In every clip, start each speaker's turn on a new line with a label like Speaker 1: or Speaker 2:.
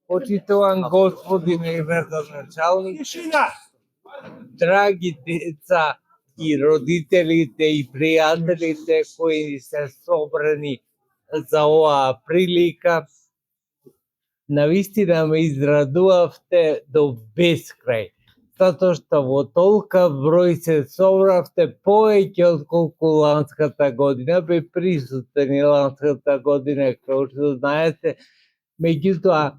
Speaker 1: Почитуван Господине и вредоначалник, драги деца и родителите и пријателите кои се собрани за оваа прилика, навистина ме израдувавте до безкрај, затоа што во толка број се собравте повеќе отколку ланската година, бе присутен и ланската година, како што знаете, меѓутоа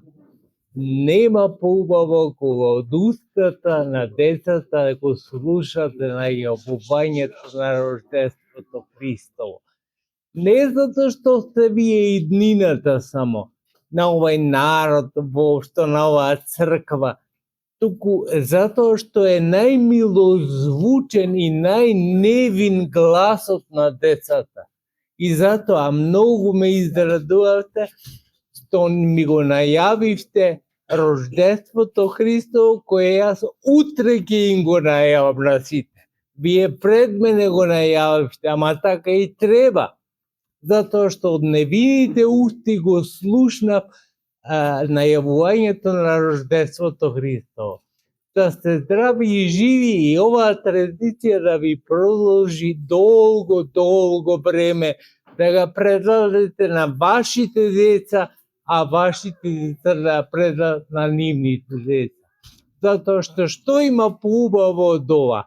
Speaker 1: нема поубаво кога од устата на децата да го слушате најавувањето на Рождеството Христово. Не затоа што сте вие иднината само на овај народ, воопшто на оваа црква, туку затоа што е најмилозвучен и најневин гласот на децата. И затоа многу ме израдувавте што ми го најавивте Рождеството Христово, кое јас утре ќе им го најавам на сите. Вие пред мене го најавивте, ама така и треба. Затоа што од невините усти го слушнав најавувањето на Рождеството Христово. Да сте здрави и живи и оваа традиција да ви продолжи долго време, да го предадете на вашите деца, а вашите деца да предадат на нивните деца. Затоа што има поубаво од ова?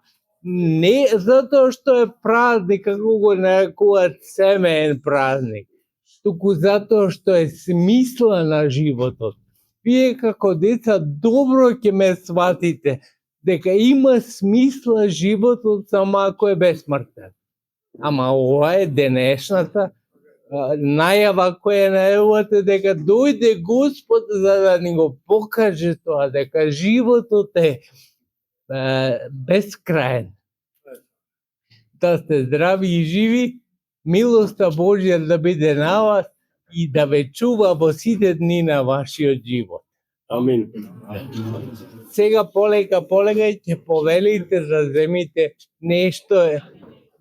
Speaker 1: Не затоа што е празник, како го нарекуваат семеен празник, туку затоа што е смисла на животот. Вие како деца добро ќе ме сватите дека има смисла животот само ако е бесмртен. Ама ова е денешната најава која најавувате дека дојде Господ за да ни го покаже тоа, дека животот е безкраен. Да сте здрави и живи, милоста Божја да биде на вас и да ве чува во сите дни на вашиот живот.
Speaker 2: Амин.
Speaker 1: Сега полека ќе повелите да земите нешто.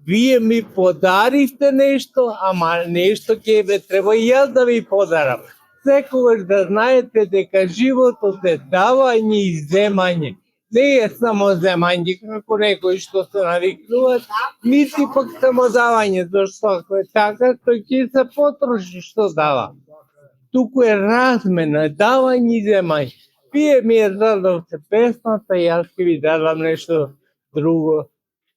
Speaker 1: Вие ми подаривте нешто, ама нешто ќе ве треба и јас да ви подарам. Секогаш да знаете дека животот е давање и земање. Не е само земање, како некои што се навикнуваат, нити пак само давање, зашто ако е така, тој ќе се потроши што дава. Туку е размена, давање и земање. Вие ми ја дадовте песната, јас ќе ви дадам нешто друго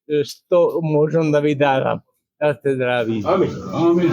Speaker 1: што можам да ви дадам. Да сте здрави.
Speaker 2: Амин. Амин.